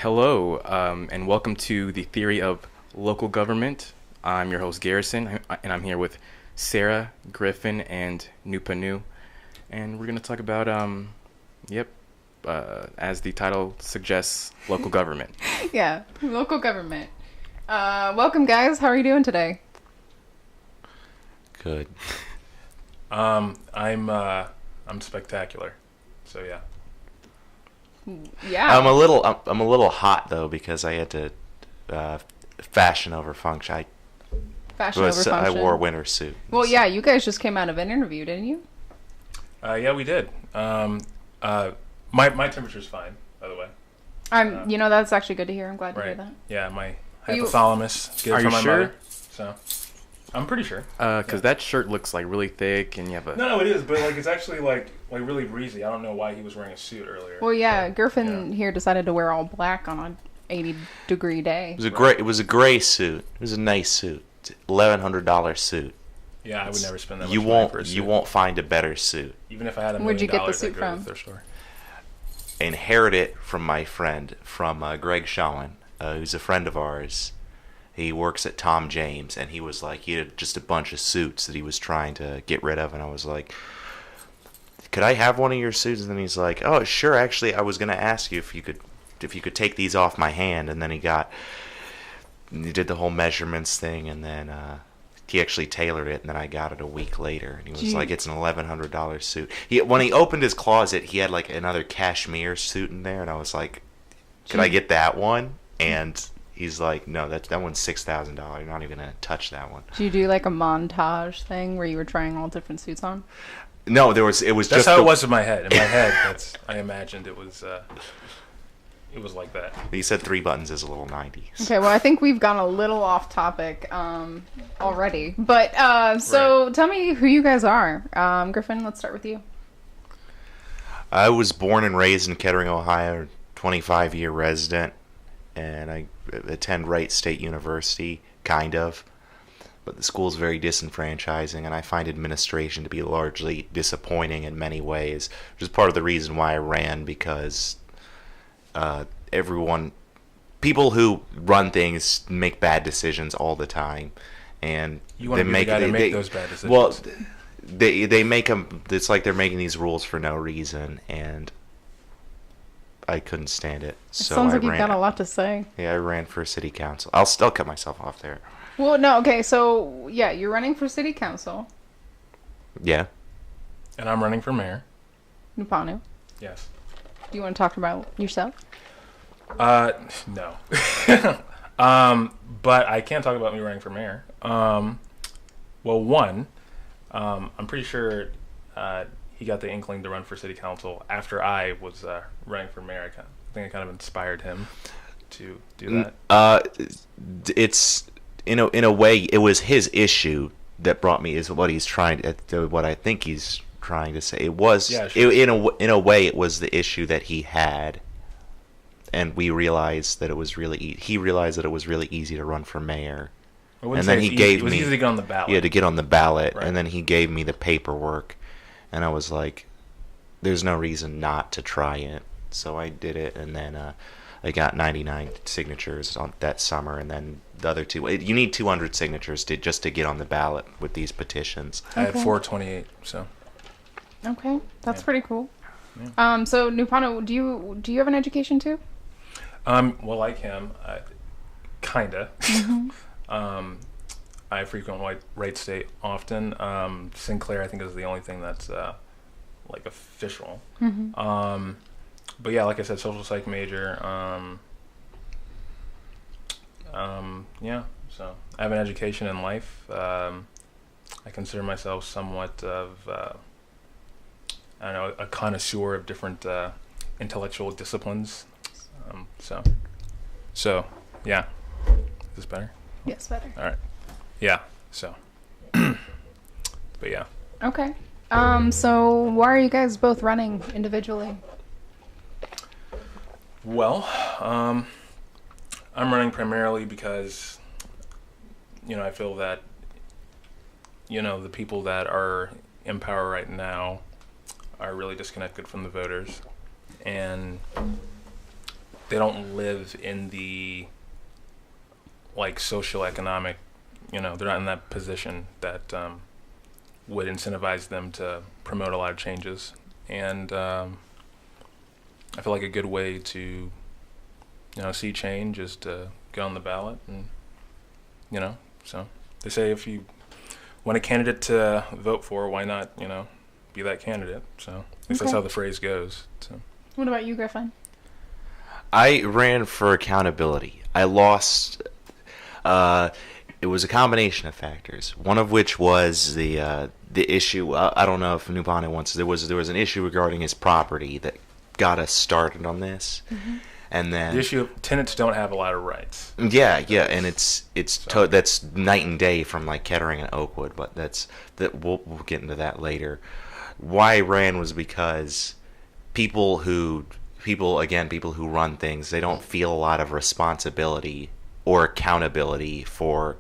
Hello, and welcome to the Theory of Local Government. I'm your host, Garrison, and I'm here with Sarah, Griffin, and Nuponu. And we're going to talk about, as the title suggests, local government. Yeah, local government. Welcome, guys. How are you doing today? Good. I'm spectacular. So yeah. Yeah. I'm a little hot though because I had to fashion over function. Fashion over function. I wore a winter suit. Well, yeah, you guys just came out of an interview, didn't you? Yeah, we did. My temperature's fine, by the way. That's actually good to hear. I'm glad to hear Right. that. Yeah, my hypothalamus get Are it you from my sure? mother. So I'm pretty sure. Because that shirt looks like really thick, and you have a... No, it is, but it's actually like really breezy. I don't know why he was wearing a suit earlier. Well, yeah, but, Griffin here decided to wear all black on an 80-degree day. It was a gray suit. It was a nice suit. $1,100 suit. Yeah, I would never spend that much You money for a suit. won't find a better suit. Even if I had $1 million, Where'd you get the I'd suit go to from? the thrift store. Inherit it from my friend, from Greg Shallon, who's a friend of ours. He works at Tom James, and he was like, he had just a bunch of suits that he was trying to get rid of, and I was like, could I have one of your suits? And then he's like, oh, sure, actually, I was going to ask you if you could take these off my hand, and then he did the whole measurements thing, and then he actually tailored it, and then I got it a week later, and he was like, it's an $1,100 suit. When he opened his closet, he had like another cashmere suit in there, and I was like, could I get that one? And he's like, no, that one's $6,000. You're not even gonna touch that one. Did you do like a montage thing where you were trying all different suits on? No, it was That's just how it was in my head. In my head, I imagined it was like that. He said 3 buttons is a little 90s. Okay, well, I think we've gone a little off topic already. But, so Right. tell me who you guys are. Griffin, let's start with you. I was born and raised in Kettering, Ohio, 25-year resident, and I attend Wright State University, kind of. But the school's very disenfranchising, and I find administration to be largely disappointing in many ways, which is part of the reason why I ran, because people who run things make bad decisions all the time, and You want to be the guy to make those bad decisions. Well, they make them. It's like they're making these rules for no reason, and I couldn't stand it. So Sounds I like you've ran. got a lot to say. Yeah, I ran for city council. I'll still cut myself off there. Well, no, okay, so, yeah, you're running for city council. Yeah. And I'm running for mayor. Nuponu. Yes. Do you want to talk about yourself? No. But I can talk about me running for mayor. I'm pretty sure he got the inkling to run for city council after I was running for mayor. I think I kind of inspired him to do that. It's in a way it was his issue that brought me, is what he's trying to, what I think he's trying to say. It was in a way it was the issue that he had, and we realized that it was he realized that it was really easy to run for mayor. And then he gave me, it was easy to get on the ballot. Yeah, to get on the ballot, Right. and then he gave me the paperwork, and I was like, there's no reason not to try it. So I did it, and then I got 99 signatures on that summer, and then the other two. You need 200 signatures just to get on the ballot with these petitions. I had Okay. 428, so. Okay, that's Yeah. pretty cool. Yeah. So Nuponu, do you have an education too? Well, like him, kinda. I frequent Wright State often. Sinclair, I think, is the only thing that's like official. But yeah, like I said, social psych major. Yeah. So I have an education in life. I consider myself somewhat of I don't know, a connoisseur of different intellectual disciplines. So yeah. Is this better? Yes, better. All right. Yeah. So. But yeah. Okay. So why are you guys both running individually? Well, I'm running primarily because, I feel that, the people that are in power right now are really disconnected from the voters. And they don't live in the like socioeconomic, they're not in that position that would incentivize them to promote a lot of changes. And I feel like a good way to see change is to get on the ballot, and so they say if you want a candidate to vote for, why not be that candidate. So at least that's how the phrase goes. So What about you, Griffin? I ran for accountability. I lost. It was a combination of factors. One of which was the issue. I don't know if Nuponu wants. There was an issue regarding his property that got us started on this, and then the issue of tenants don't have a lot of rights. Yeah, and that's night and day from like Kettering and Oakwood. But we'll get into that later. Why I ran was because people who run things, they don't feel a lot of responsibility or accountability for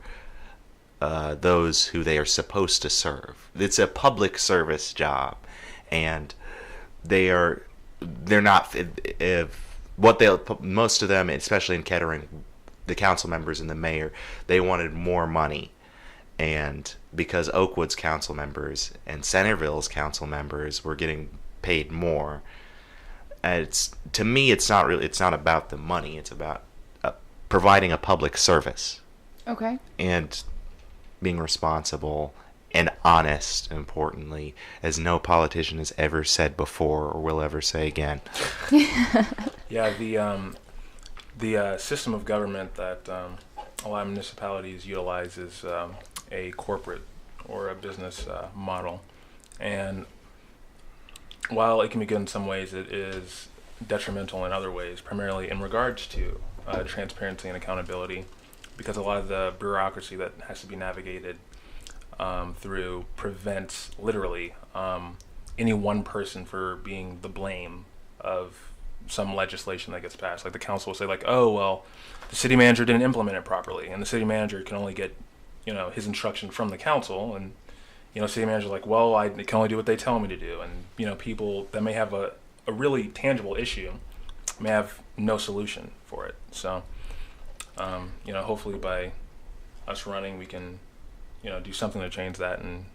those who they are supposed to serve. It's a public service job, and they're not. Most of them, especially in Kettering, the council members and the mayor, they wanted more money, and because Oakwood's council members and Centerville's council members were getting paid more. To me, it's not about the money. It's about providing a public service. Okay. And being responsible and honest, importantly, as no politician has ever said before or will ever say again. Yeah, the system of government that a lot of municipalities utilize is a corporate or a business model, and while it can be good in some ways, it is detrimental in other ways, primarily in regards to transparency and accountability, because a lot of the bureaucracy that has to be navigated through prevents, literally, any one person for being the blame of some legislation that gets passed. Like the council will say, like, oh, well, the city manager didn't implement it properly, and the city manager can only get, his instruction from the council, and city manager's like, well, I can only do what they tell me to do. And, people that may have a really tangible issue may have no solution for it. So, hopefully by us running, we can, do something to change that and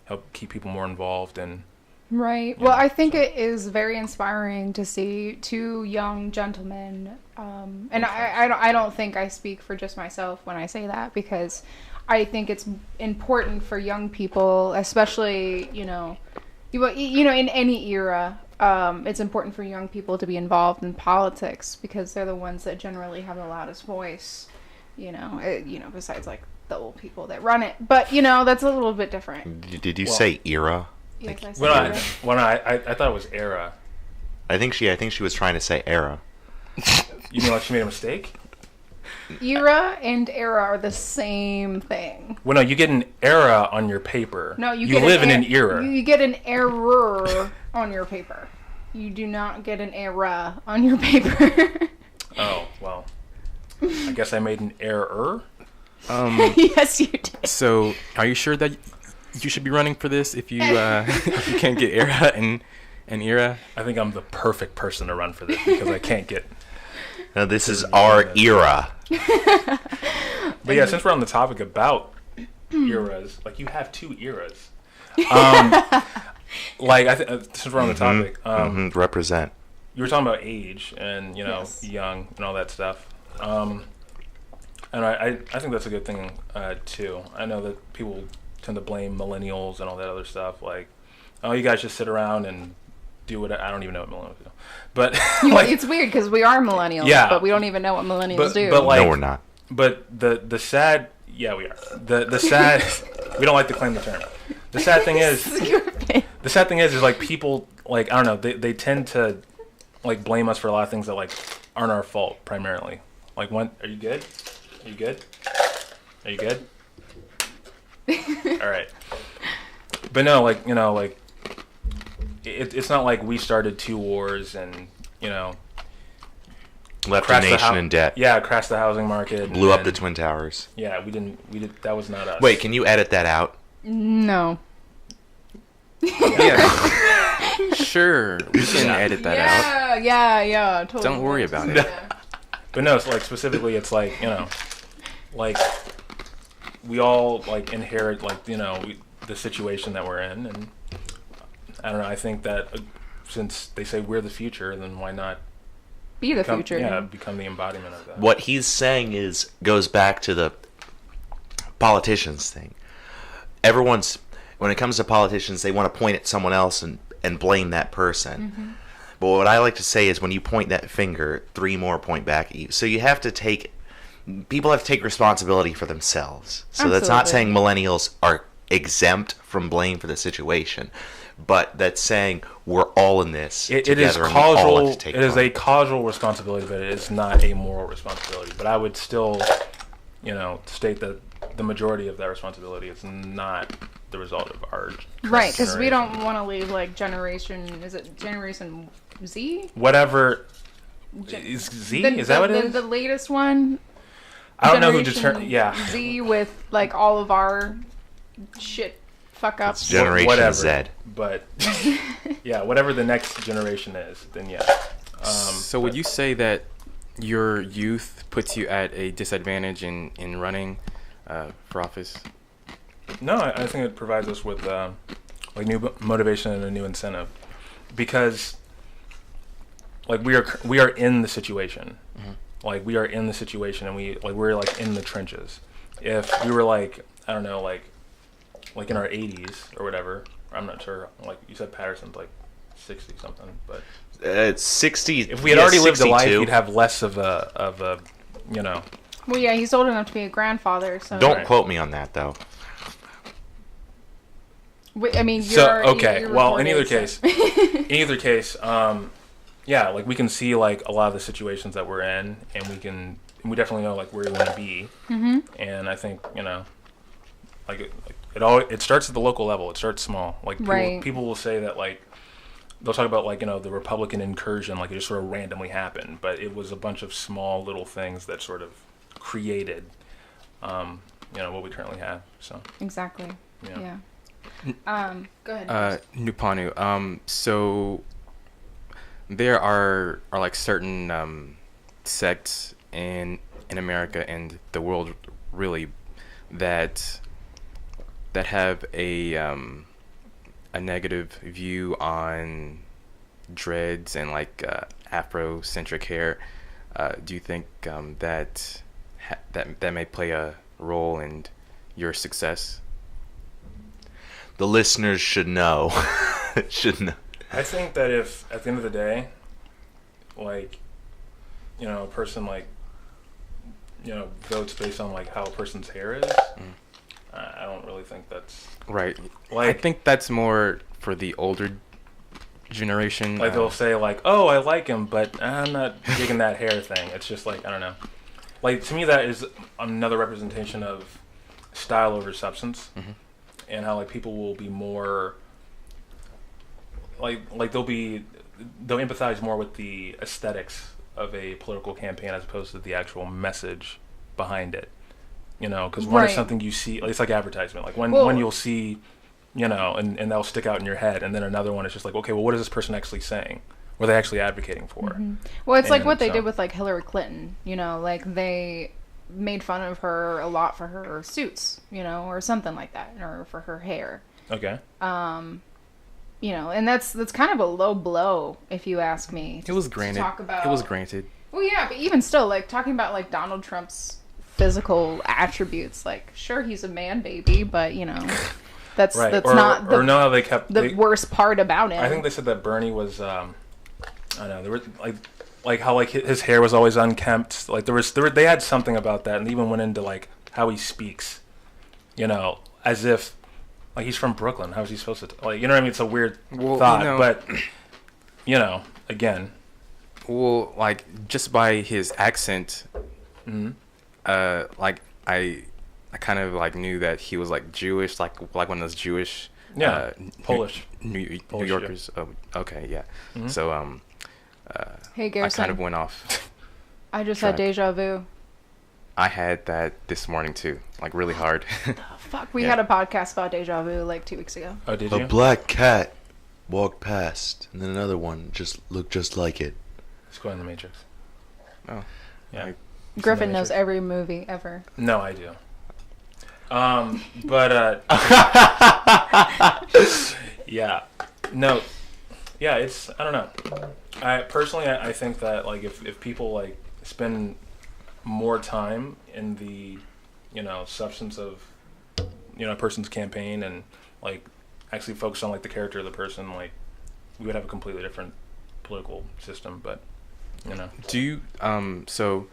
help keep people more involved. And Right. Well, I think it is very inspiring to see two young gentlemen, and I don't think I speak for just myself when I say that, because I think it's important for young people, especially, in any era, it's important for young people to be involved in politics, because they're the ones that generally have the loudest voice, besides like the old people that run it. But, that's a little bit different. Did you say era? Yes, I said Well, era. I thought it was era. I think she was trying to say era. You mean like she made a mistake? Era and era are the same thing. Well, no, you get an era on your paper. No, you live in an era. You get an error on your paper. You do not get an era on your paper. Oh, well. I guess I made an error. Yes, you did. So, are you sure that you should be running for this if you if you can't get era and era? I think I'm the perfect person to run for this because I can't get. No, this is our era. But yeah, since we're on the topic about eras, like you have two eras. Since we're on the topic, represent. You were talking about age and Yes. young and all that stuff. And I think that's a good thing too. I know that people tend to blame millennials and all that other stuff. Like, oh, you guys just sit around and do what I don't even know what millennials do. But it's weird because we are millennials, Yeah. but we don't even know what millennials do. But No, we're not. But the sad, yeah, we are. The sad, we don't like to claim the term. The sad thing is like people, like, I don't know, they tend to like blame us for a lot of things that like aren't our fault primarily. Like, when are you good? Are you good? Are you good? All right. But no, like, it's not like we started two wars and, Left the nation in debt. Yeah, crashed the housing market. Blew up the Twin Towers. Yeah, we did. That was not us. Wait, can you edit that out? No. Yeah. Sure, we can edit that out. Yeah, totally. Don't worry about it. Yeah. But no, it's like specifically, it's like, you know, like we all like inherit like, you know, the situation that we're in, and I don't know. I think that since they say we're the future, then why not be the future? Yeah, become the embodiment of that. What he's saying goes back to the politicians thing. When it comes to politicians, they want to point at someone else and blame that person. Mm-hmm. But what I like to say is when you point that finger, 3 more point back at you. So people have to take responsibility for themselves. So that's not saying millennials are exempt from blame for the situation, but that's saying we're all in this It together. is causal. It is a causal responsibility, but it is not a moral responsibility. But I would still, you know, state that the majority of that responsibility is not the result of our right, because we don't want to leave like Generation Z? Whatever. Is Z? Is that what it is? The latest one? I don't know who determined. Yeah. Z with like all of our shit fuck ups. It's Generation whatever. Z. But yeah, whatever the next generation is, then yeah. So would you say that your youth puts you at a disadvantage in running for office? No, I think it provides us with like new motivation and a new incentive, because like we are in the situation. Mm-hmm. Like we are in the situation, and we're like in the trenches. If we were like, I don't know, like in our 80s or whatever, I'm not sure. Like you said, Patterson's like 60 something, but it's 60. If we had already lived 62. a life, we'd have less of a you know. Well, yeah, he's old enough to be a grandfather, so Don't quote me on that though. I mean, well, in either case, yeah, like we can see like a lot of the situations that we're in, and we definitely know like where we want to be. Mm-hmm. And I think, you know, like it starts at the local level. It starts small. Like people will say that like they'll talk about like, you know, the Republican incursion, like it just sort of randomly happened, but it was a bunch of small little things that sort of created, you know, what we currently have. So exactly. Yeah. Go ahead. Nuponu. So there are like certain sects in America and the world really that have a negative view on dreads and like Afrocentric hair. Do you think that may play a role in your success? The listeners should know. I think that if at the end of the day, like, you know, a person like, you know, votes based on like how a person's hair is, I don't really think that's right. Like, I think that's more for the older generation. Like they'll say like, oh, I like him, but I'm not digging that hair thing. It's just like, I don't know. Like to me, that is another representation of style over substance. Mm-hmm. And how like people will be more like they'll empathize more with the aesthetics of a political campaign as opposed to the actual message behind it. You know, because one is something you see. It's like advertisement. Like one you'll see, you know, and that'll stick out in your head, and then another one is just like, okay, well, what is this person actually saying? What are they actually advocating for? Mm-hmm. Well, it's like what they did with like Hillary Clinton. You know, like they made fun of her a lot for her suits, you know, or something like that, or for her hair. Okay. You know, and that's kind of a low blow, if you ask me. It was granted. It was granted. Well, yeah, but even still, like talking about like Donald Trump's physical attributes, like sure he's a man baby, but you know, that's not the worst part about him. I think they said that Bernie was, I don't know, they were like how like his hair was always unkempt. Like they had something about that, and they even went into like how he speaks, you know, as if like he's from Brooklyn. How is he supposed to like, you know what I mean? It's a weird thought, you know, but you know, again, well, like just by his accent, like I kind of like knew that he was like Jewish, like one of those Jewish, Polish New Yorkers. Yeah. Oh, okay, yeah. Mm-hmm. So hey, Garrison. I kind of went off. I just had deja vu. I had that this morning too, like really hard. Fuck, we had a podcast about deja vu like 2 weeks ago. Oh, did you? A black cat walked past, and then another one just looked just like it. Let's go in the Matrix. Oh. Yeah. Like, Griffin knows every movie ever. No, I do. But yeah, no, yeah. It's I don't know. I think that like if people like spend more time in the substance of a person's campaign and like actually focus on like the character of the person, like we would have a completely different political system. But do you so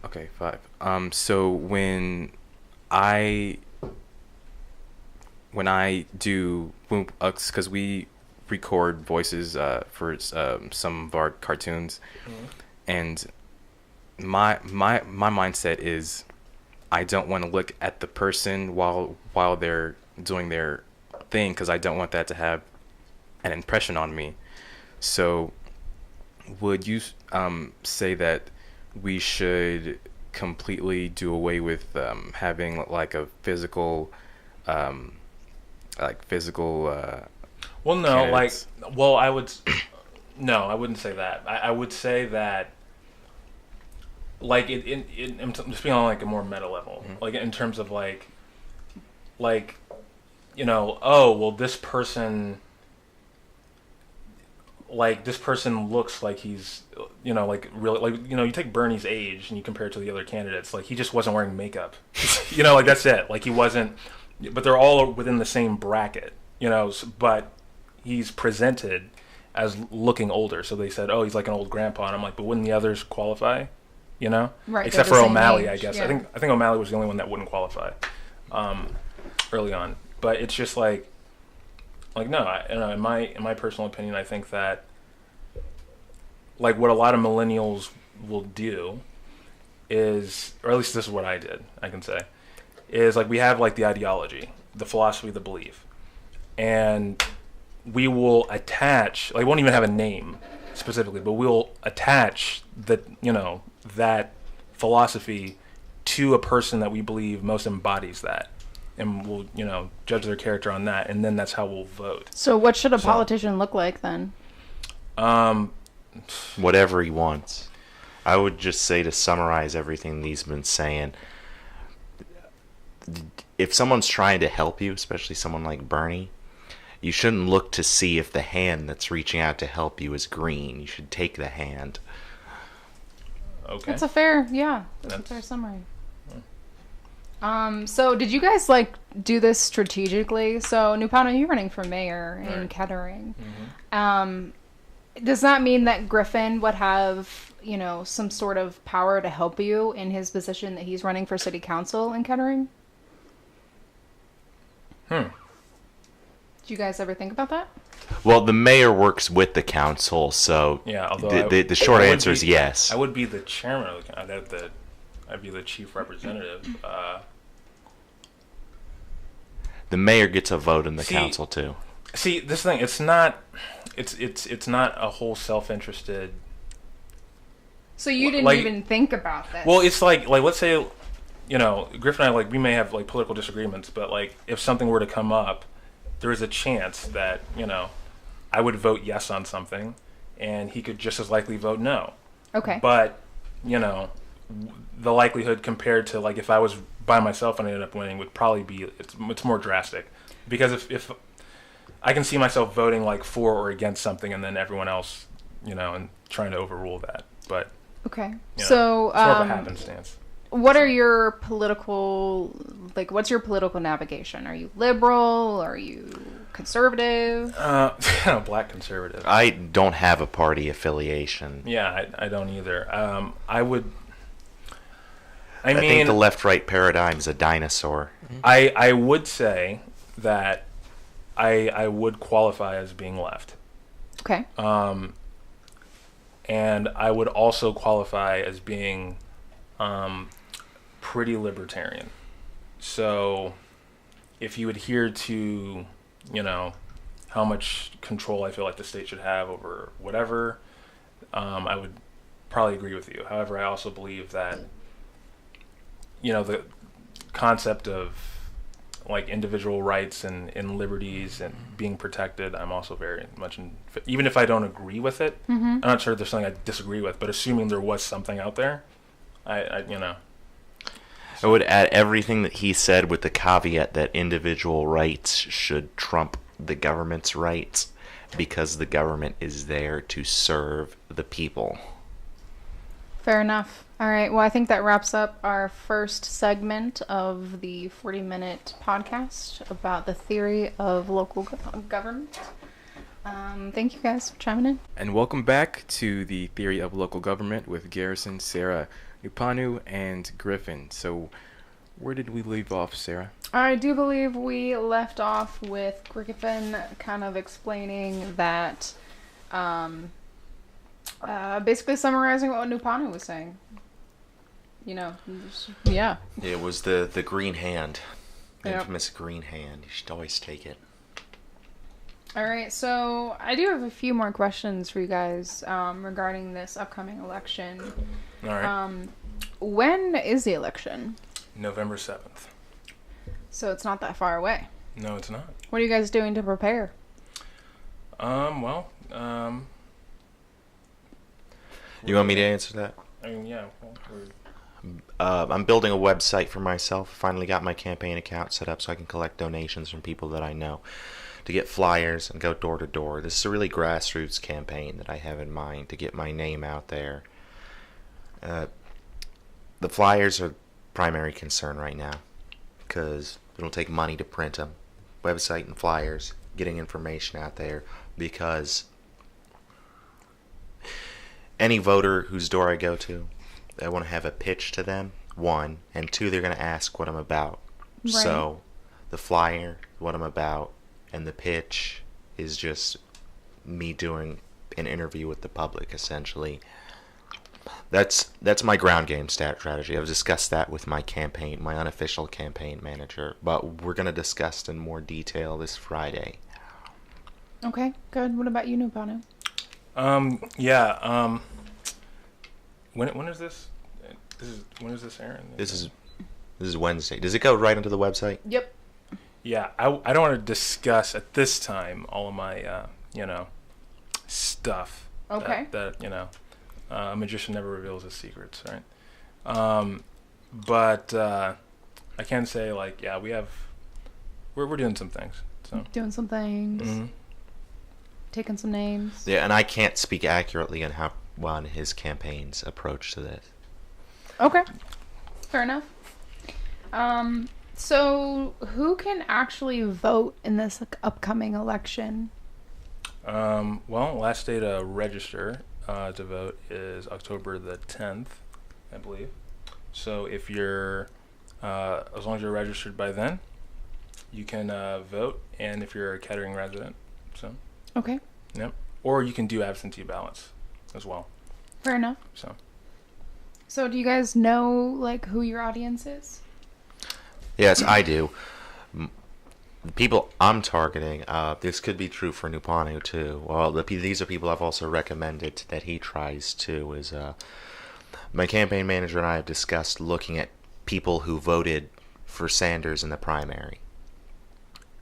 okay, 5. So when I do, because we record voices for some of our cartoons, and my mindset is I don't want to look at the person while they're doing their thing, because I don't want that to have an impression on me. So would you say that we should completely do away with having like a physical well, no, candidates? I would no, I wouldn't say that. I would say that like I'm speaking on like a more meta level, like in terms of like oh well, this person looks like he's like really like you take Bernie's age and you compare it to the other candidates, like he just wasn't wearing makeup. Like that's it, like he wasn't, but they're all within the same bracket, but he's presented as looking older, so they said, oh, he's like an old grandpa, and I'm like, but wouldn't the others qualify? Right, except for O'Malley, I age, guess. yeah. I think O'Malley was the only one that wouldn't qualify early on, but it's just like no, in my personal opinion, I think that like what a lot of millennials will do is, or at least this is what I did, I can say, is like we have like the ideology, the philosophy, the belief, and we will attach, like we won't even have a name specifically, but we'll attach that philosophy to a person that we believe most embodies that. And we'll, judge their character on that, and then that's how we'll vote. So what should a politician look like then? Whatever he wants. I would just say, to summarize everything he's been saying, if someone's trying to help you, especially someone like Bernie, you shouldn't look to see if the hand that's reaching out to help you is green. You should take the hand. Okay. That's a fair summary. So did you guys like do this strategically? So Nuponu, you're running for mayor in Kettering. Does that mean that Griffin would have, some sort of power to help you in his position that he's running for city council in Kettering? Did you guys ever think about that? Well, the mayor works with the council, so yeah. Although the short answer is yes. I would be the chairman of the council. I'd be the chief representative. The mayor gets a vote in the council too. See, this thing, it's not a whole self-interested. So you didn't even think about this? Well, it's like let's say, Griffin and I, we may have political disagreements, but if something were to come up, there is a chance that I would vote yes on something, and he could just as likely vote no. Okay. But the likelihood compared to if I was by myself and I ended up winning would probably be it's more drastic, because if I can see myself voting for or against something and then everyone else and trying to overrule that, but okay, so it's more of a happenstance. What are your political what's your political navigation? Are you liberal? Are you conservative? Black conservative. I don't have a party affiliation. Yeah, I don't either. I mean, think the left-right paradigm is a dinosaur. I would say that I would qualify as being left. Okay. And I would also qualify as being pretty libertarian. So if you adhere to, how much control I feel like the state should have over whatever, I would probably agree with you. However, I also believe that the concept of like individual rights and liberties and being protected, I'm also very much in. Even if I don't agree with it, I'm not sure if there's something I disagree with, but assuming there was something out there, I you know. I would add everything that he said with the caveat that individual rights should trump the government's rights because the government is there to serve the people. Fair enough. All right. Well, I think that wraps up our first segment of the 40-minute podcast about the theory of local government. Thank you guys for chiming in. And welcome back to the Theory of Local Government with Garrison, Sarah, Nuponu, and Griffin. So where did we leave off, Sarah? I do believe we left off with Griffin kind of explaining that, basically summarizing what Nuponu was saying. You know, yeah. It was the green hand. Yep. Infamous green hand. You should always take it. All right, so I do have a few more questions for you guys regarding this upcoming election. All right. When is the election? November 7th. So it's not that far away. No, it's not. What are you guys doing to prepare? Well, You want me to answer that? I mean, yeah. Well, I'm building a website for myself. Finally got my campaign account set up so I can collect donations from people that I know to get flyers and go door to door. This is a really grassroots campaign that I have in mind to get my name out there. The flyers are primary concern right now because it'll take money to print them. Website and flyers, getting information out there, because any voter whose door I go to, I want to have a pitch to them, one, and two, they're going to ask what I'm about. Right. So the flyer, what I'm about, and the pitch is just me doing an interview with the public, essentially. That's my ground game strategy. I've discussed that with my campaign, my unofficial campaign manager, but we're going to discuss in more detail this Friday. Okay, good. What about you, Nuponu? Yeah. When is this? When is this airing? This is Wednesday. Does it go right onto the website? Yep. Yeah, I don't want to discuss at this time all of my stuff. Okay. That a magician never reveals his secrets, right? But I can say we're doing some things. So Doing some things. Mm-hmm. Taking some names. Yeah, and I can't speak accurately on his campaign's approach to this. Okay. Fair enough. So who can actually vote in this upcoming election? Well, last day to register to vote is October the 10th, I believe. So if you're, as long as you're registered by then, you can vote, and if you're a Kettering resident, so. Okay. Yep. Or you can do absentee ballots as well. Fair enough. So do you guys know who your audience is? Yes, I do. The people I'm targeting, this could be true for Nuponu too. Well, these are people I've also recommended that he tries too. Is my campaign manager and I have discussed looking at people who voted for Sanders in the primary,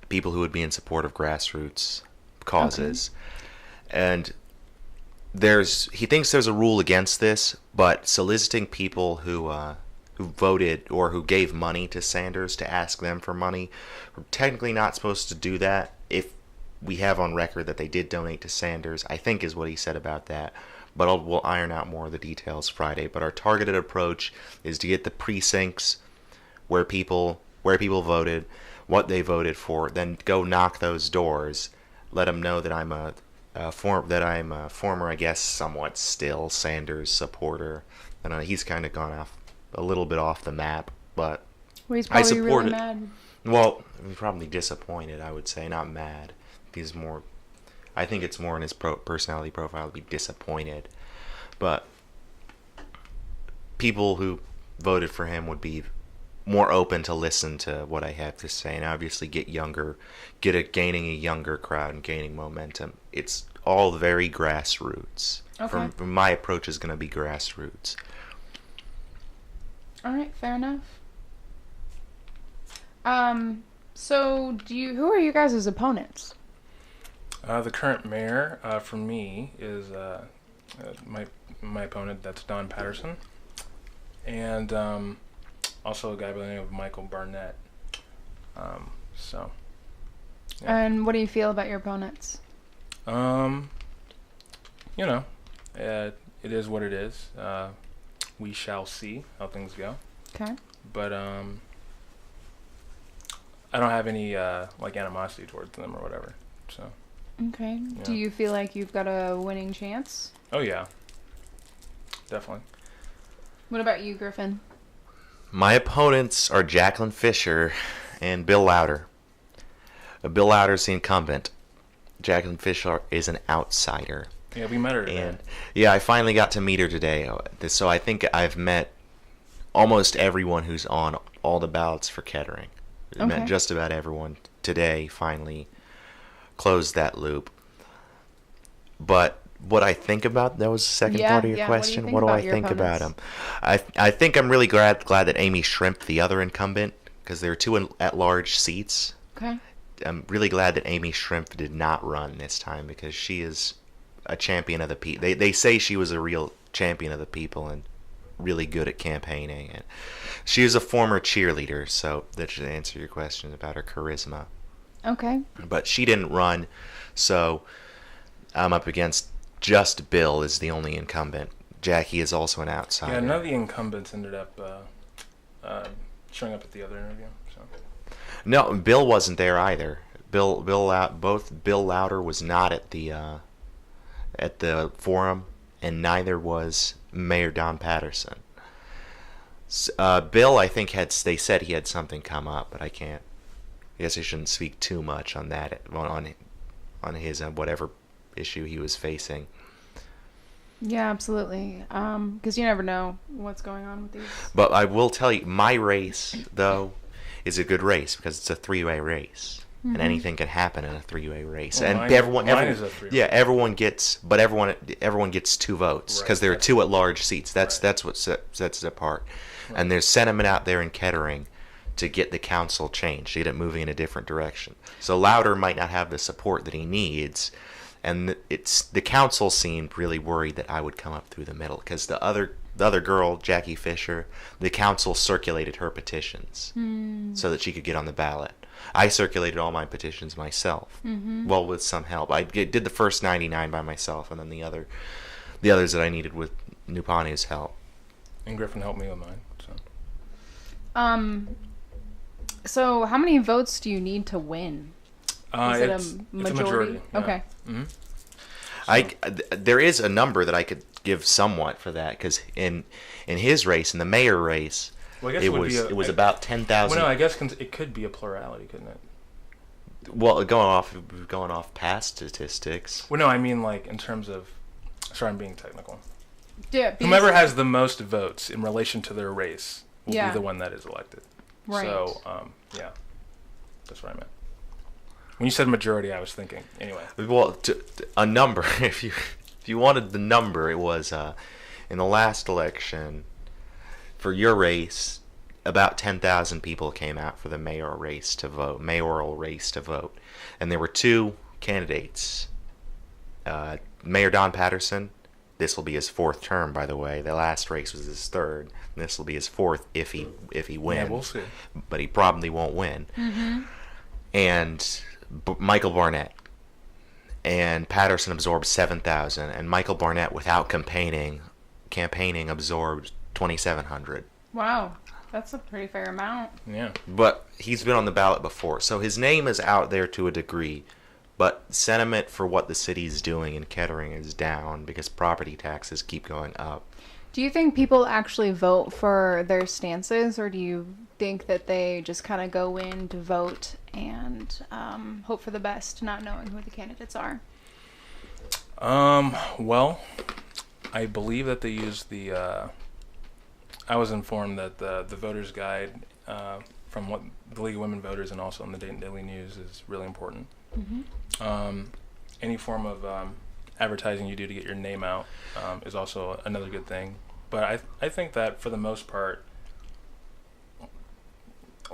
people who would be in support of grassroots causes, and he thinks there's a rule against this, but soliciting people who voted or who gave money to Sanders to ask them for money, we're technically not supposed to do that if we have on record that they did donate to Sanders, I think is what he said about that. But we'll iron out more of the details Friday. But our targeted approach is to get the precincts where people voted, what they voted for, then go knock those doors, let them know that I'm a former, I guess, somewhat still Sanders supporter, and he's kind of gone off a little bit off the map, but Well, he's probably I support really it. mad. Well, he's probably disappointed, I would say, not mad. I think it's more in his personality profile to be disappointed, but people who voted for him would be more open to listen to what I have to say, and obviously gaining a younger crowd and gaining momentum. It's all very grassroots. Okay. From my approach is going to be grassroots. All right, fair enough. So, who are you guys' opponents? The current mayor for me is my opponent. That's Don Patterson, and also a guy by the name of Michael Barnett. So. Yeah. And what do you feel about your opponents? You know, it is what it is. We shall see how things go. Okay. But I don't have any like animosity towards them or whatever. So. Okay. Yeah. Do you feel like you've got a winning chance? Oh yeah. Definitely. What about you, Griffin? My opponents are Jacqueline Fisher and Bill Lauder. Bill Lauder's the incumbent. Jacqueline Fisher is an outsider. Yeah, we met her today. And yeah, I finally got to meet her today. So I think I've met almost everyone who's on all the ballots for Kettering. I met just about everyone today. Finally closed that loop. But what I think about, that was the second part of your question. What do I think about him? I think I'm really glad that Amy Shrimp, the other incumbent, because there are two at-large seats. Okay. I'm really glad that Amy Shrimp did not run this time, because she is a champion of the people. They say she was a real champion of the people and really good at campaigning. And she is a former cheerleader, so that should answer your question about her charisma. Okay. But she didn't run, so I'm up against just Bill is the only incumbent. Jackie is also an outsider. Yeah, none of the incumbents ended up showing up at the other interview. So. No, Bill wasn't there either. Both Bill Lauder was not at the forum, and neither was Mayor Don Patterson. Bill, I think they said he had something come up, but I can't. I guess I shouldn't speak too much on that on his whatever issue he was facing. Yeah, absolutely. Because you never know what's going on with these. But I will tell you, my race though is a good race because it's a three-way race, and anything can happen in a three-way race. Well, And mine is a three-way. yeah, everyone gets 2 votes because there are 2 at-large seats. That's what sets it apart. Right. And there's sentiment out there in Kettering to get the council changed, to get it moving in a different direction. So Lauder might not have the support that he needs, and the council seemed really worried that I would come up through the middle because the other girl, Jackie Fisher, the council circulated her petitions so that she could get on the ballot. I circulated all my petitions myself, well, with some help. I did the first 99 by myself, and then the others that I needed with Nuponu's help. And Griffin helped me with mine. So how many votes do you need to win? Is it a majority? It's a majority. Yeah. Okay. Mm-hmm. There is a number that I could give somewhat for that because in his race, in the mayor race, well, I guess it was about 10,000. Well, no, I guess it could be a plurality, couldn't it? Well, going off past statistics. Well, no, I mean like in terms of. Sorry, I'm being technical. Yeah. Whomever has the most votes in relation to their race will be the one that is elected. Right. So, yeah, that's what I meant. When you said majority, I was thinking. Anyway. Well, a number. If you wanted the number, it was in the last election for your race, about 10,000 people came out for the mayoral race to vote, and there were 2 candidates. Mayor Don Patterson. This will be his 4th term, by the way. The last race was his 3rd. This will be his 4th if he wins. Yeah, we'll see. But he probably won't win. Mm-hmm. And Michael Barnett. And Patterson absorbed 7,000. And Michael Barnett, without campaigning, absorbed 2,700. Wow. That's a pretty fair amount. Yeah. But he's been on the ballot before. So his name is out there to a degree. But sentiment for what the city's doing in Kettering is down because property taxes keep going up. Do you think people actually vote for their stances, or do you think that they just kind of go in to vote and hope for the best, not knowing who the candidates are? Well, I believe that they use the. I was informed that the voters' guide from what the League of Women Voters and also in the Dayton Daily News is really important. Mm-hmm. Any form of advertising you do to get your name out is also another good thing. But I think that for the most part,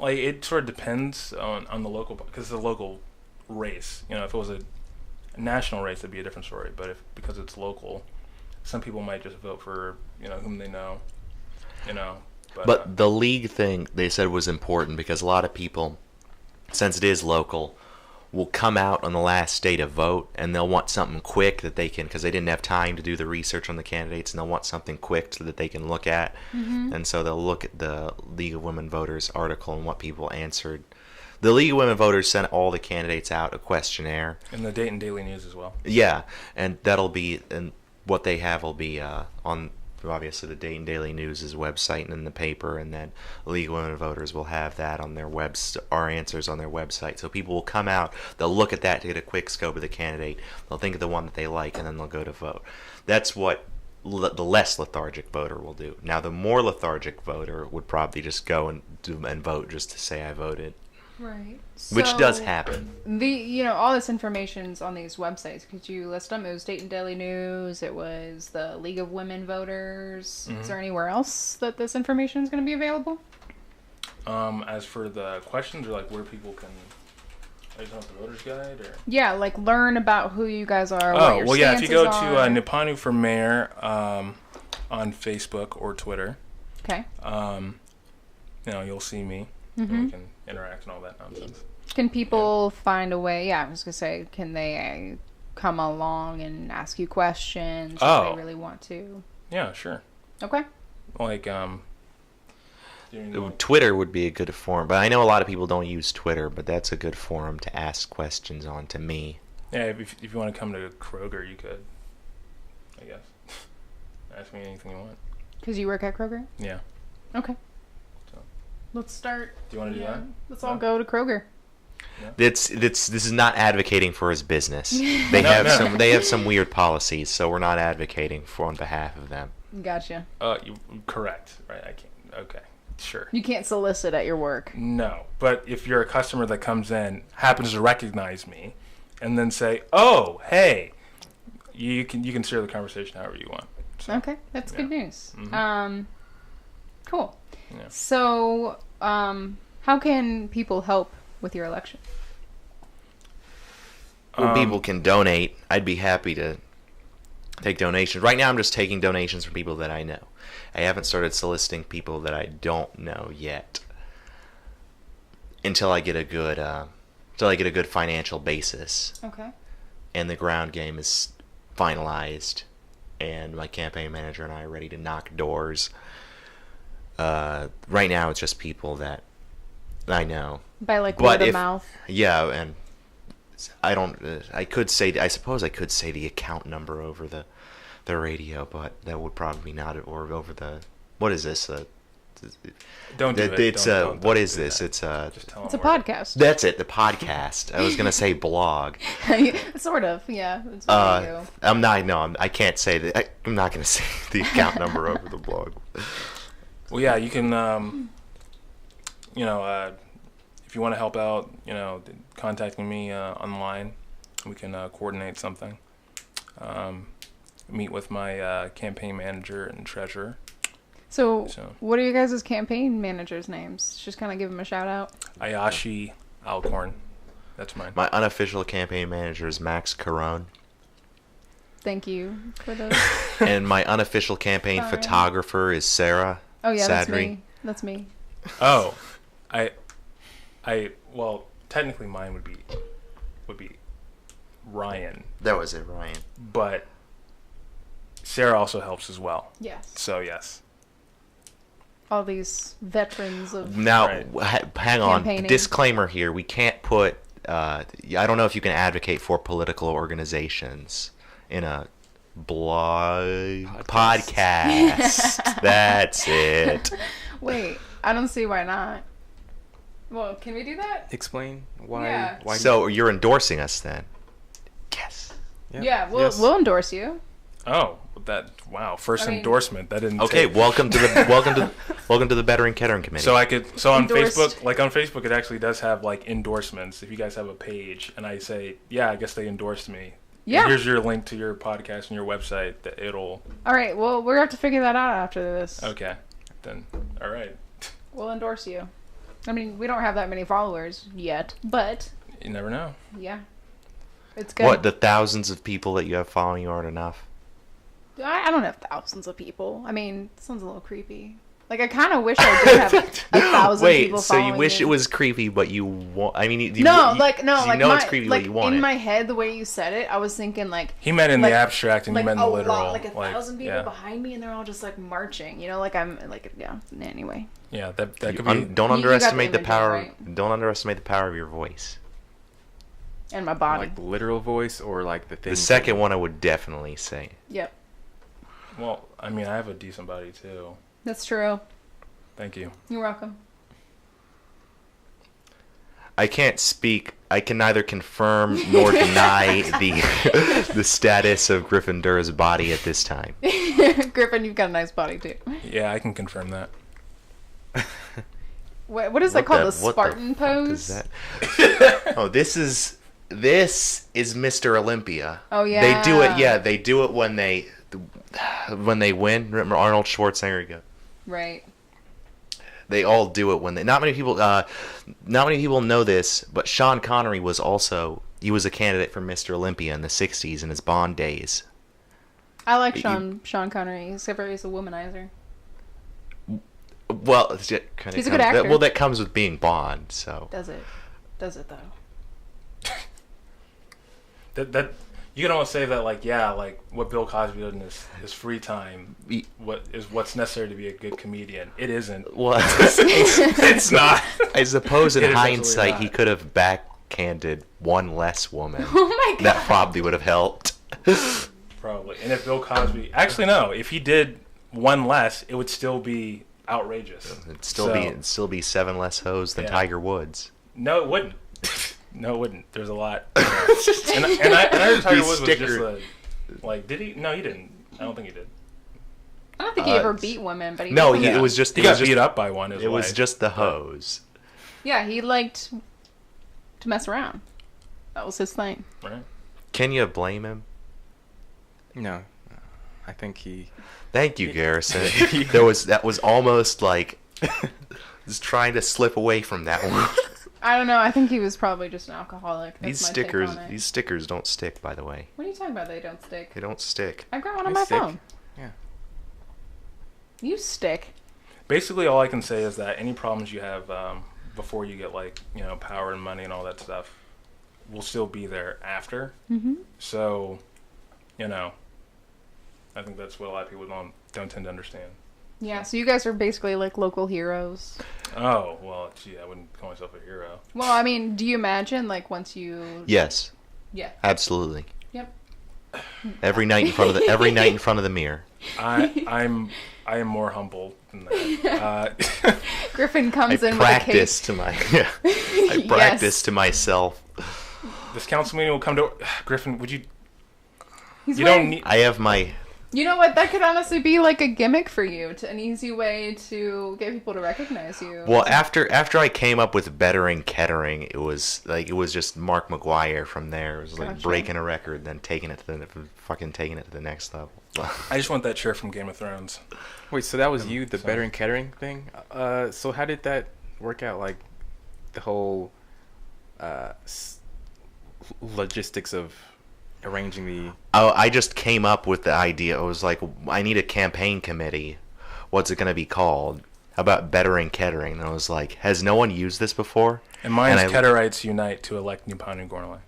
Like, it sort of depends on the local, because it's a local race. You know, if it was a national race, it'd be a different story. But because it's local, some people might just vote for, you know, whom they know. You know. But the league thing they said was important because a lot of people, since it is local, will come out on the last day to vote, and they'll want something quick that they can, because they didn't have time to do the research on the candidates, and they'll want something quick so that they can look at. And so they'll look at the League of Women Voters article and what people answered. The League of Women Voters sent all the candidates out a questionnaire. And the Dayton Daily News as well. Yeah, and that'll be, and what they have will be on, obviously, the Dayton Daily News' website and in the paper, and then League of Women Voters will have that on their our answers on their website. So people will come out, they'll look at that to get a quick scope of the candidate, they'll think of the one that they like, and then they'll go to vote. That's what the less lethargic voter will do. Now, the more lethargic voter would probably just go and vote just to say I voted. Right. Which So, does happen. All this information's on these websites. Could you list them? It was Dayton Daily News. It was the League of Women Voters. Is there anywhere else that this information is going to be available? As for the questions, or like where people can, are you talking about the voter's guide, or? Yeah, like learn about who you guys are. Oh, what your well, yeah. If you go to stances are. Nuponu for Mayor on Facebook or Twitter, Okay. You'll see me. And we can interact and all that nonsense. Can people find a way? Yeah, I was gonna say, can they come along and ask you questions if they really want to? Yeah, sure. Okay. Like, Twitter would be a good forum, but I know a lot of people don't use Twitter, but that's a good forum to ask questions on to me. Yeah, if you want to come to Kroger, you could, I guess. Ask me anything you want. Because you work at Kroger? Yeah. Okay. So. Let's start. Do you want to do that? Let's all go to Kroger. Yeah. This is not advocating for his business. They have some weird policies, so we're not advocating for on behalf of them. Gotcha. You correct, right? I can't. Okay, sure. You can't solicit at your work. No, but if you're a customer that comes in, happens to recognize me, and then say, "Oh, hey," you can steer the conversation however you want. So, okay, that's good news. Cool. Yeah. So, how can people help with your election? Well, people can donate. I'd be happy to take donations. Right now, I'm just taking donations from people that I know. I haven't started soliciting people that I don't know yet. Until I get a good financial basis. Okay. And the ground game is finalized, and my campaign manager and I are ready to knock doors. Right now, it's just people that I know. By word of mouth. Yeah, and I don't. I suppose I could say the account number over the radio, but that would probably not, or over the. What is this? Don't do it. It's don't what is do this? that. It's a. It's a podcast. That's it. The podcast. I was gonna say blog. Sort of. Yeah. It's radio. I'm not. No, I can't say that. I'm not gonna say the account number over the blog. Well, yeah, you can. If you want to help out, contacting me online, we can coordinate something. Meet with my campaign manager and treasurer. So, what are you guys' campaign managers' names? Just kind of give them a shout out. Ayashi Alcorn. That's mine. My unofficial campaign manager is Max Caron. Thank you for those. And my unofficial campaign photographer is Sarah. Oh yeah, Sadri. That's me. Oh, well, technically mine would be Ryan. That was it, Ryan. But Sarah also helps as well. Yes. So yes. All these veterans of Now, hang on. campaigning. Disclaimer here: we can't put. I don't know if you can advocate for political organizations in a blog podcast. That's it. Wait, I don't see why not. Well, can we do that? Explain why. Yeah. Why? So you're endorsing us then? Yes. Yeah, we'll endorse you. Oh, wow! First endorsement. That didn't. Okay, take... welcome to the Better in Kettering committee. So on Endorsed. Facebook, it actually does have like endorsements. If you guys have a page, and I say, yeah, I guess they endorsed me. Yeah. And here's your link to your podcast and your website. That it'll. All right. Well, we're gonna have to figure that out after this. Okay. Then. All right. We'll endorse you. I mean, we don't have that many followers yet, but You never know. yeah, it's good. What, the thousands of people that you have following you aren't enough? I don't have thousands of people. I mean, it sounds a little creepy. Like, I kind of wish I did have 1,000 people Wait, so following you wish me. it was creepy, but you want... I mean, you No, you, like, no, you like, know my, it's creepy, like, but you want in it. my head, the way you said it, I was thinking, like... He meant in like, the abstract, and like you meant a in the literal. lot, like 1,000 people behind me, and they're all just, like, marching. You know, like, I'm, like, yeah, anyway. Yeah, that could be. Don't You got underestimate the the image, power. right? Don't underestimate the power of your voice. And my body. Like the literal voice or like the thing. The second one, I would definitely say. Yep. Well, I mean, I have a decent body too. That's true. Thank you. You're welcome. I can't speak. I can neither confirm nor deny the status of Griffin Derr's body at this time. Griffin, you've got a nice body, too. Yeah, I can confirm that. What is that called? The Spartan pose? Is that? Oh, this is Mr. Olympia. Oh, yeah. They do it. Yeah, they do it when they win. Remember Arnold Schwarzenegger? Go. Right. They all do it when they. Not many people know this, but Sean Connery was a candidate for Mr. Olympia in the '60s in his Bond days. I like Sean Connery, except for he's a womanizer. Well, it's just He's a good actor. Well, that comes with being Bond, so. Does it though? That you can almost say that, like, yeah, like what Bill Cosby did in his free time, what's necessary to be a good comedian. It isn't. Well, It's not. I suppose in It is absolutely hindsight not. he could have backhanded one less woman. Oh my god. That probably would have helped. Probably. And if Bill Cosby, actually no, if he did one less, it would still be outrageous. It'd still be 7 less hoes than Yeah. Tiger Woods. No, it wouldn't. No, it wouldn't. There's a lot. And I heard Tiger Woods was just did he? No, he didn't. I don't think he did. I don't think he ever beat women, but he No, definitely- it was just he it got was just, beat up by one. It was just the hose. Yeah, he liked to mess around. That was his thing. Right. Can you blame him? No, I think he. Thank you, Garrison. That was almost like just trying to slip away from that one. I don't know. I think he was probably just an alcoholic. That's my take on it. These stickers don't stick, by the way. What are you talking about? They don't stick. They don't stick. I've got one on They my stick. phone. Yeah. You stick. Basically, all I can say is that any problems you have before you get, like, power and money and all that stuff will still be there after. Mm-hmm. So, I think that's what a lot of people don't tend to understand. Yeah, so you guys are basically like local heroes. Oh, well, gee, I wouldn't call myself a hero. Well, I mean, do you imagine like once you... Yes, Yeah. absolutely. Yep. Every night in front of the mirror. I am more humble than that. Griffin comes I in practice with a cake. to my. I practice Yes. to myself. This council meeting will come to Griffin. Would you? He's You wearing- don't need. I have my. You know what? That could honestly be like a gimmick for you, an easy way to get people to recognize you. Well, after I came up with Bettering Kettering, it was just Mark McGuire from there. It was like Gotcha. breaking a record, then taking it to the next level. I just want that chair from Game of Thrones. Wait, so that was you, the so- better and Kettering thing? So how did that work out? Like, the whole logistics of arranging the... Oh, I just came up with the idea. It was like, I need a campaign committee. What's it going to be called? How about Bettering Kettering? And I was like, has no one used this before? And mine's And I- Ketterites unite to elect Nuponu Gorneleh.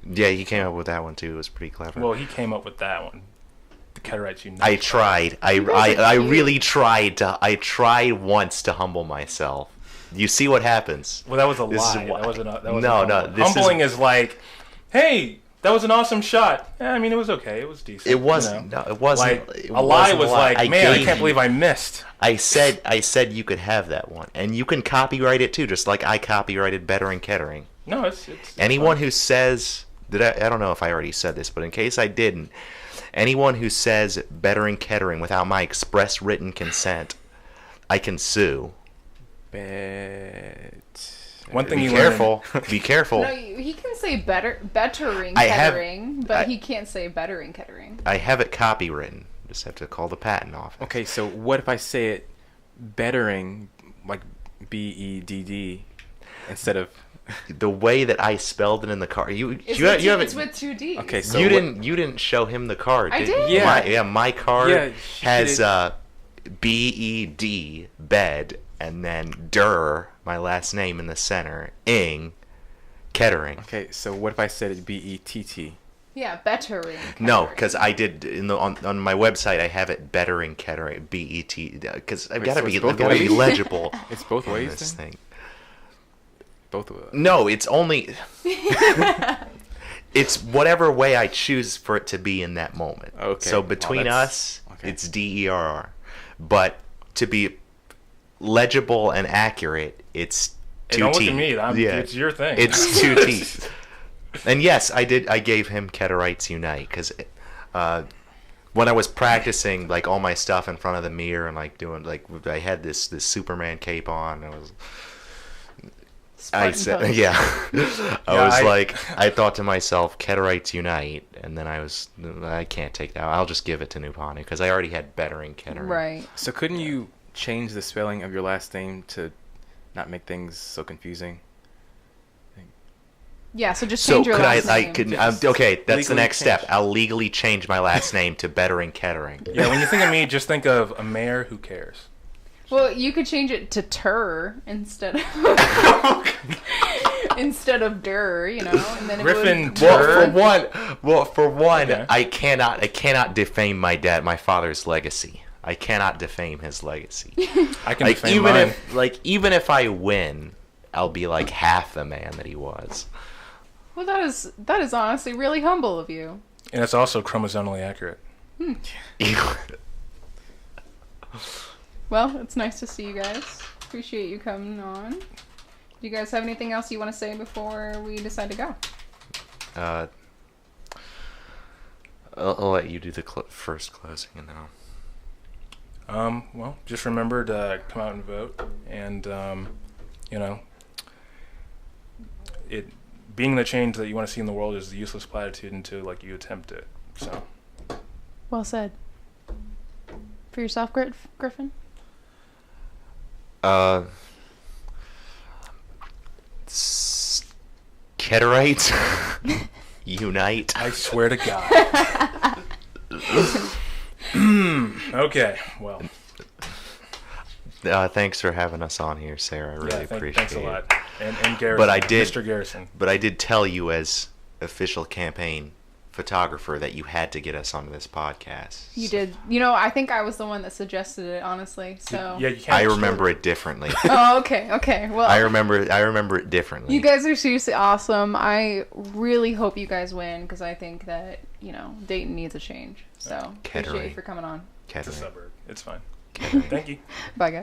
Yeah, he came up with that one too. It was pretty clever. Well, he came up with that one. The Ketterites unite. I tried. I really tried to. I tried once to humble myself. You see what happens. Well, that was a This is lie. why- That wasn't. No, this Humbling is like, hey, that was an awesome shot. Yeah, I mean, it was okay. It was decent. It wasn't. No, it wasn't. Like, it a lie wasn't was a lie. like, man, I gave can't you- believe I missed. I said you could have that one, and you can copyright it too, just like I copyrighted Bettering Kettering. No, it's Anyone fine. who says I don't know if I already said this, but in case I didn't, anyone who says Bettering Kettering without my express written consent, I can sue. One thing Be you careful. Be careful. No, he can say bettering I have- Kettering, but I- he can't say bettering Kettering. I have it copywritten. Just have to call the patent office. Okay, so what if I say it bettering, like, B-E-D-D instead of... The way that I spelled it in the card, It's with two D's. Okay, so you didn't show him the card. I did. Yeah. My card Yeah, has B-E-D, bed, and then Derr, my last name in the center, Ing, Kettering. Okay, so what if I said it B-E-T-T? Yeah, bettering. No, because I did on my website. I have it bettering Kettering, B-E-T, because I've got to so be it's both be ways? legible. It's both on ways this then? thing. Both of them. No, it's only. It's whatever way I choose for it to be in that moment. Okay. So between Well, us, okay. it's DERR. But to be legible and accurate, it's Hey, two don't look T's. at me. It's your thing. It's two T's. And yes, I gave him Ketterites Unite because when I was practicing like all my stuff in front of the mirror and like doing like I had this Superman cape on. And I said, pose. yeah. I thought to myself, Ketterites Unite, and then I can't take that. I'll just give it to Nuponu because I already had bettering Kettering. Right. So couldn't you change the spelling of your last name to not make things so confusing? Yeah, so just So change your could last name. okay, that's the Legally next step. change. I'll legally change my last name to bettering Kettering. Yeah, when you think of me, just think of a mayor who cares. Well, you could change it to Tur instead of instead of Derr, you know, and then Griffin, it would. Derr. For one, Okay. I cannot defame my father's legacy. I cannot defame his legacy. I can Like defame mine. even if I win, I'll be like half the man that he was. Well, that is honestly really humble of you. And it's also chromosomally accurate. Well, it's nice to see you guys. Appreciate you coming on. Do you guys have anything else you want to say before we decide to go? I'll let you do the first closing, and then I'll. Well, just remember to come out and vote, and you know, it being the change that you want to see in the world is a useless platitude until like you attempt it. So, Well said. For yourself, Griffin? Ketterites Unite. I swear to God. Okay, well, Thanks for having us on here, Sarah. I really appreciate thanks a it. lot. And Garrison, But I did, Mr. Garrison. But I did tell you as official campaign photographer that you had to get us onto this podcast. You did. You know, I think I was the one that suggested it, honestly. So. Yeah, you can't. I remember it differently. Oh, okay. Well. I remember it differently. You guys are seriously awesome. I really hope you guys win because I think that, you know, Dayton needs a change. So, appreciate you Kettering. for coming on. It's a Kettering. suburb. It's fine. Kettering. Thank you. Bye, guys.